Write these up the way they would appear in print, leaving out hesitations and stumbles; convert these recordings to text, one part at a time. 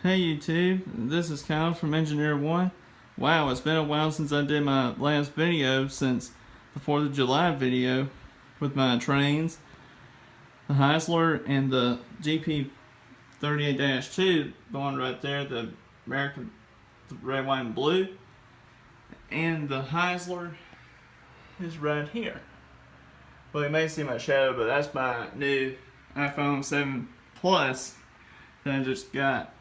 Hey YouTube, this is Kyle from Engineer 1. Wow, it's been a while since I did my last video since the 4th of July video with my trains, the Heisler and the GP 38-2, the one right there, the American red, white, and blue, and the Heisler is right here. Well, you may see my shadow, but that's my new iPhone 7 Plus that I just got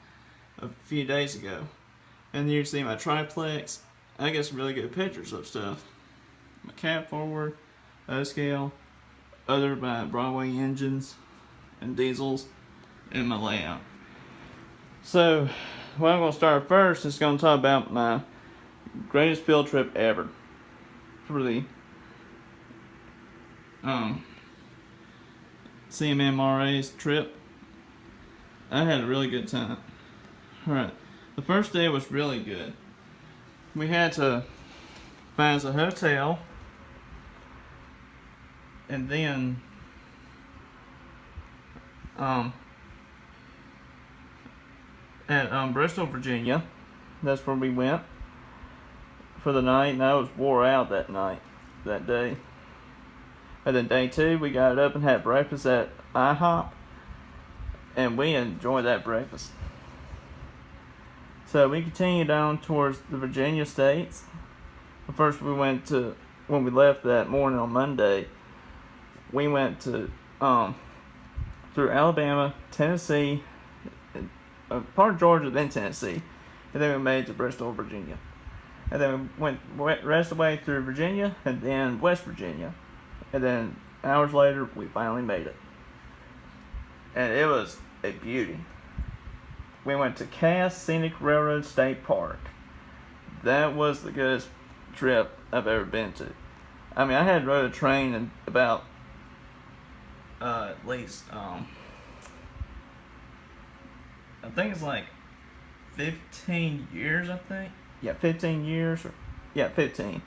a few days ago. And you can see my triplex. I get some really good pictures of stuff. My cab forward, O-scale, other by Broadway engines and diesels, and my layout. So, what I'm going to start first is going to talk about my greatest field trip ever for the CMMRA's trip. I had a really good time. Alright, the first day was really good. We had to find us a hotel, and then at Bristol, Virginia, that's where we went for the night, and I was wore out that day. And then day 2, we got up and had breakfast at IHOP, and we enjoyed that breakfast. So we continued on towards the Virginia states. But first when we left that morning on Monday, we went to through Alabama, Tennessee, part of Georgia, then Tennessee, and then we made it to Bristol, Virginia. And then we went the rest of the way through Virginia and then West Virginia. And then hours later, we finally made it. And it was a beauty. We went to Cass Scenic Railroad State Park. That was the goodest trip I've ever been to. I mean, I had rode a train in about at least I think it's like 15 years, I think. Yeah, 15 years. 15.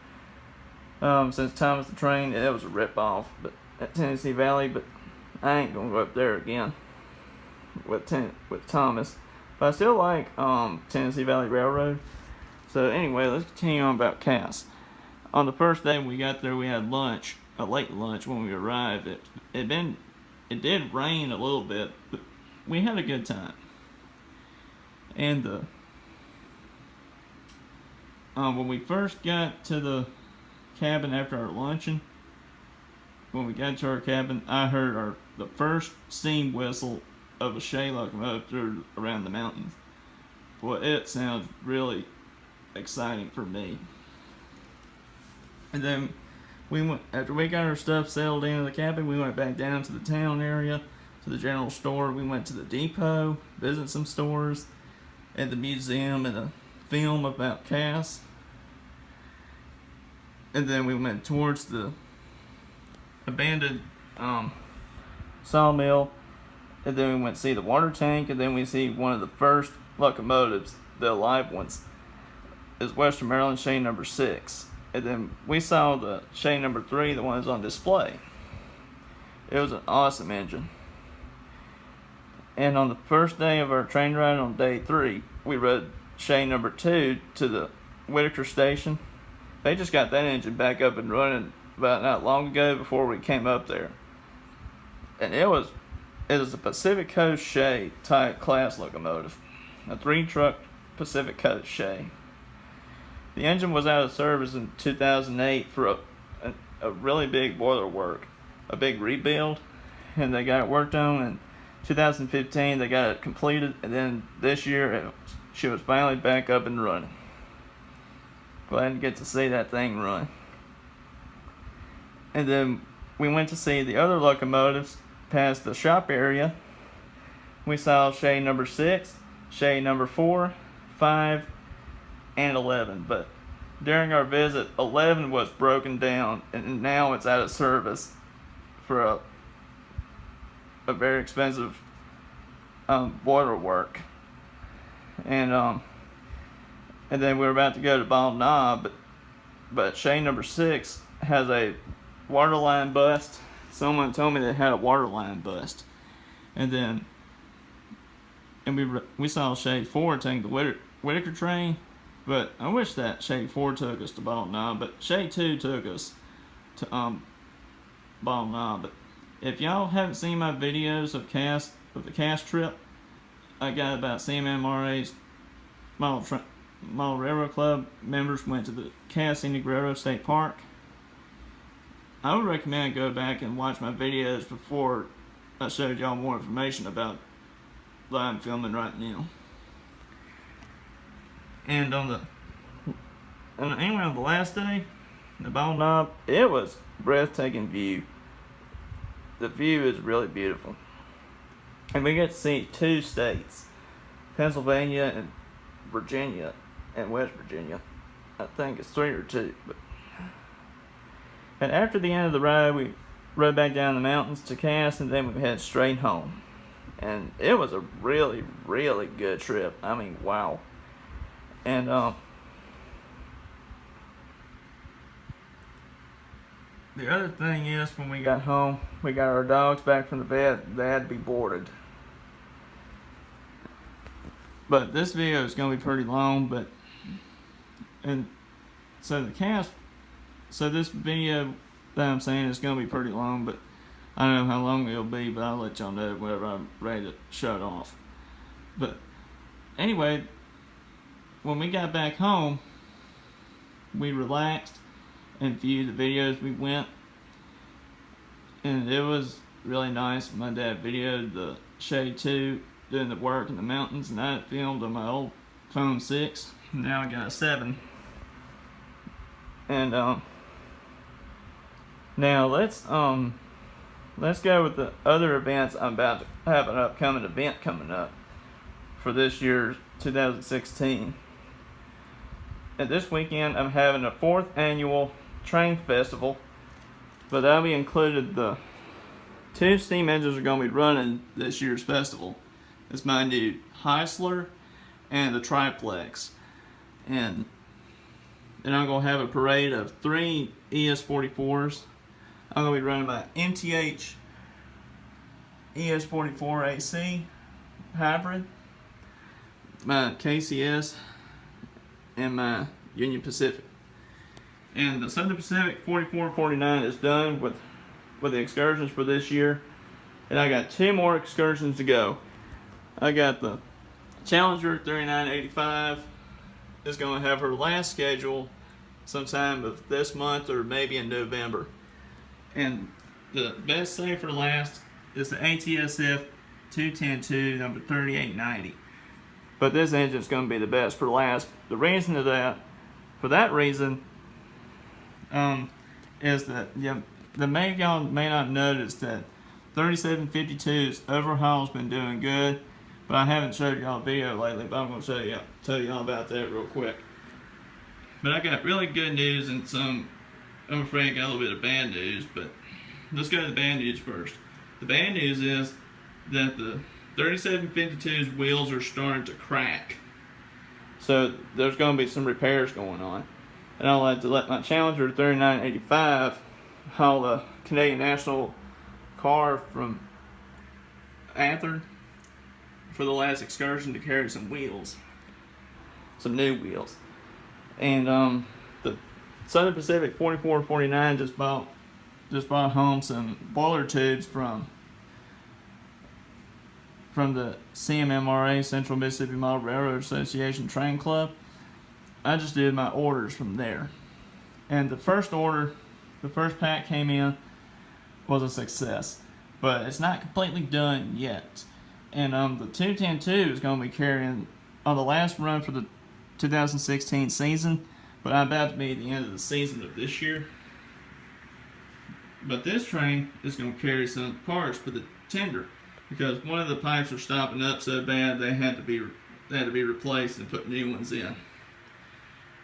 Since Thomas the Train, it was a rip-off but at Tennessee Valley, but I ain't gonna go up there again with Thomas. But I still like Tennessee Valley Railroad. So anyway, let's continue on about Cass. On the first day when we got there, we had lunch, a late lunch when we arrived. It did rain a little bit, but we had a good time. And when we first got to the cabin after our luncheon, when we got to our cabin, I heard the first steam whistle of a Shay locomotive through around the mountains. Well, it sounds really exciting for me. And then after we got our stuff settled into the cabin, we went back down to the town area, to the general store. We went to the depot, visited some stores, and the museum, and a film about Cass. And then we went towards the abandoned sawmill. And then we went to see the water tank, and then we see one of the first locomotives, the alive ones, is Western Maryland Shay number 6. And then we saw the Shay number 3, the one that's on display. It was an awesome engine. And on the first day of our train ride on day 3, we rode Shay number 2 to the Whitaker station. They just got that engine back up and running about not long ago before we came up there. And it was a Pacific Coast Shay type class locomotive, a 3-truck Pacific Coast Shay. The engine was out of service in 2008 for a really big boiler work, a big rebuild, and they got it worked on. In 2015, they got it completed, and then this year she was finally back up and running. Glad to get to see that thing run. And then we went to see the other locomotives past the shop area. We saw Shay number 6, Shay number 4, 5, and 11. But during our visit, 11 was broken down, and now it's out of service for a very expensive boiler work. And then we were about to go to Bald Knob, but Shay number 6 has a waterline bust. Someone told me they had a waterline bust. And then and we saw Shade 4 take the Whitaker train, but I wish that Shade 4 took us to Bottle Knob, but Shade 2 took us to Bottle Knob. But if y'all haven't seen my videos of the cast trip I got about CMMRA's Model Railroad Club members went to the Cass Scenic Railroad State Park, I would recommend go back and watch my videos before I showed y'all more information about what I'm filming right now. And anyway, on the last day, the Bottle Knob, it was a breathtaking view. The view is really beautiful. And we get to see 2 states, Pennsylvania and Virginia, and West Virginia. I think it's 3 or 2. And after the end of the ride, we rode back down the mountains to Cass, and then we headed straight home. And it was a really, really good trip. I mean, wow. And the other thing is, when we got home, we got our dogs back from the vet. They had to be boarded. But this video is going to be pretty long, so this video that I'm saying is going to be pretty long, but I don't know how long it'll be, but I'll let y'all know whenever I'm ready to shut off. But anyway, when we got back home, we relaxed and viewed the videos we went, and it was really nice. My dad videoed the Shade 2 doing the work in the mountains, and I filmed on my old phone 6. Now I got a 7. And now let's go with the other events. I'm about to have an upcoming event coming up for this year's 2016. And this weekend I'm having a 4th annual train festival, but that'll be included. The 2 steam engines are going to be running this year's festival. It's my new Heisler and the Triplex. And then I'm going to have a parade of 3 ES44s. I'm going to be running my MTH ES44 AC hybrid, my KCS, and my Union Pacific. And the Southern Pacific 4449 is done with the excursions for this year. And I got 2 more excursions to go. I got the Challenger 3985 is going to have her last schedule sometime of this month or maybe in November. And the best save for last is the ATSF 210-2 number 3890. But this engine is going to be the best for last. The reason for that reason, is that y'all may not notice that 3752's overhaul's been doing good, but I haven't showed y'all a video lately. But I'm going to tell y'all about that real quick. But I got really good news and some, I'm afraid I got a little bit of bad news, but let's go to the bad news first. The bad news is that the 3752's wheels are starting to crack. So there's going to be some repairs going on. And I'll have to let my Challenger 3985 haul the Canadian National car from Athern for the last excursion to carry some wheels. Some new wheels. And the Southern Pacific 4449 just bought home some boiler tubes from the CMMRA, Central Mississippi Model Railroad Association Train Club. I just did my orders from there. And the first pack came in, was a success. But it's not completely done yet. And the 210-2 is going to be carrying on the last run for the 2016 season, but I'm about to be at the end of the season of this year. But this train is going to carry some parts for the tender, because one of the pipes are stopping up so bad they had to be replaced and put new ones in.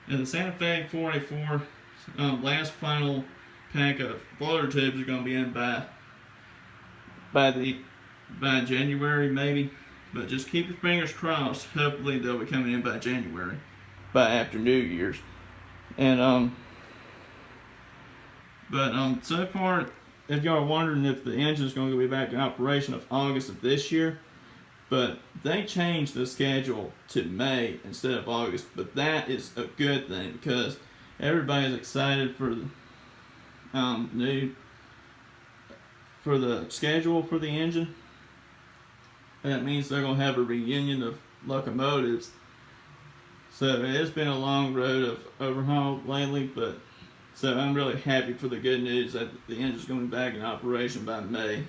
And the Santa Fe 484 last final pack of boiler tubes are going to be in by January maybe, but just keep your fingers crossed. Hopefully they'll be coming in by January, by after New Year's. And so far, if y'all are wondering if the engine is going to be back in operation of August of this year, But they changed the schedule to May instead of August. But that is a good thing because everybody's excited for the for the schedule for the engine. And that means they're gonna have a reunion of locomotives. So it has been a long road of overhaul lately, but so I'm really happy for the good news that the engine's going to be back in operation by May.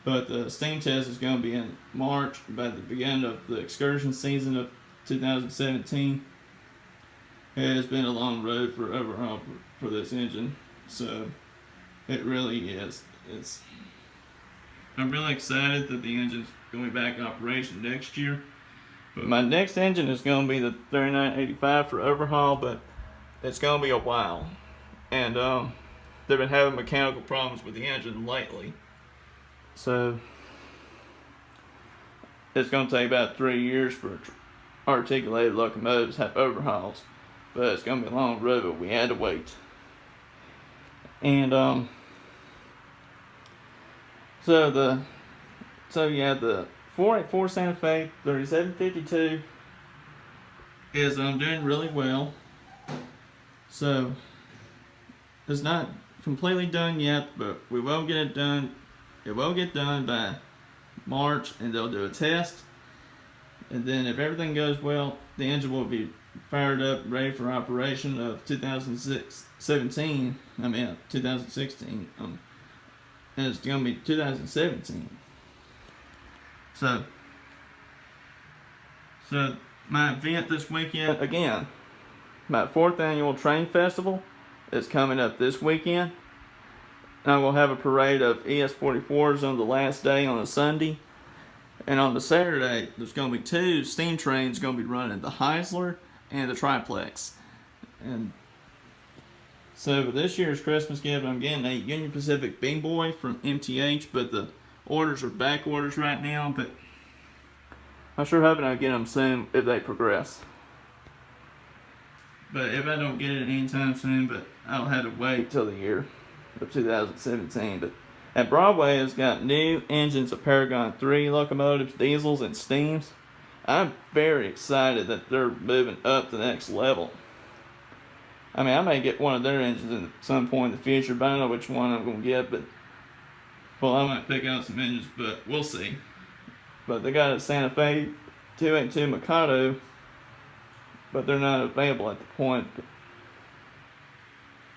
But the steam test is going to be in March, by the beginning of the excursion season of 2017. It has been a long road for overhaul for this engine, so it really is. I'm really excited that the engine's going to be back in operation next year. But my next engine is going to be the 3985 for overhaul, but it's going to be a while. And they've been having mechanical problems with the engine lately. So it's going to take about 3 years for articulated locomotives to have overhauls. But it's going to be a long road, but we had to wait. And so the 484 Santa Fe 3752 is doing really well. So it's not completely done yet, but we will get it done. It will get done by March, and they'll do a test. And then if everything goes well, the engine will be fired up, ready for operation of 2016. And it's going to be 2017. So my event this weekend, again, my 4th annual train festival is coming up this weekend. And I will have a parade of ES44s on the last day on a Sunday. And on the Saturday, there's going to be 2 steam trains going to be running, the Heisler and the Triplex. And so for this year's Christmas gift, I'm getting a Union Pacific Big Boy from MTH, but the orders are back orders right now, but I'm sure hoping I'll get them soon if they progress. But if I don't get it anytime soon, but I'll have to wait till the year of 2017. But at Broadway has got new engines of Paragon 3 locomotives, diesels, and steams. I'm very excited that they're moving up to the next level. I mean, I may get one of their engines at some point in the future, but I don't know which one I'm going to get. But well, I might pick out some engines, but we'll see. But they got a Santa Fe 282 Mikado, but they're not available at the point.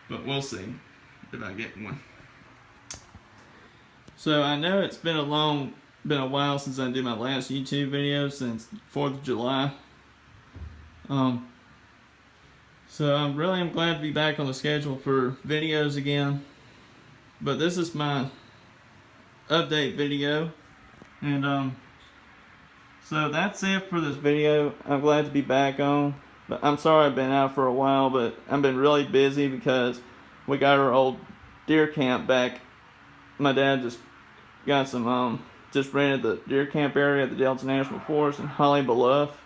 But we'll see if I get one. So I know it's been a while since I did my last YouTube video, since 4th of July. So I'm glad to be back on the schedule for videos again. But this is my update video, and so that's it for this video. I'm glad to be back on. But I'm sorry I've been out for a while, but I've been really busy because we got our old deer camp back. My dad just got some, just rented the deer camp area at the Delta National Forest in Holly Bluff.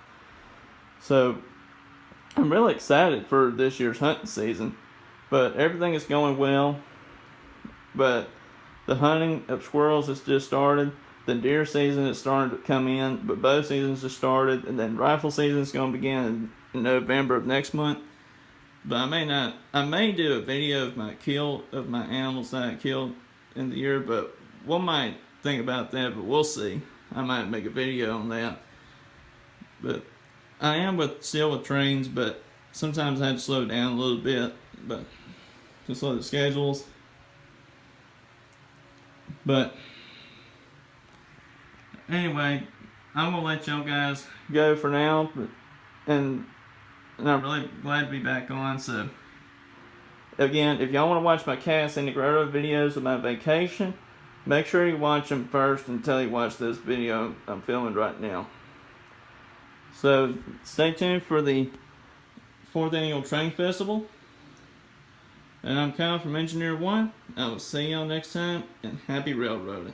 So I'm really excited for this year's hunting season. But everything is going well. But the hunting of squirrels has just started. The deer season is starting to come in, but bow season's just started, and then rifle season is going to begin in November of next month. But I may do a video of my animals that I killed in the year, but we might think about that, but we'll see. I might make a video on that. But I am still with trains, but sometimes I have to slow down a little bit, but just like the schedules. But anyway, I'm going to let y'all guys go for now, and I'm really glad to be back on. So again, if y'all want to watch my Cast Sandy Grotto videos of my vacation, make sure you watch them first until you watch this video I'm filming right now. So stay tuned for the 4th annual train festival. And I'm Kyle from Engineer 1. I will see y'all next time, and happy railroading.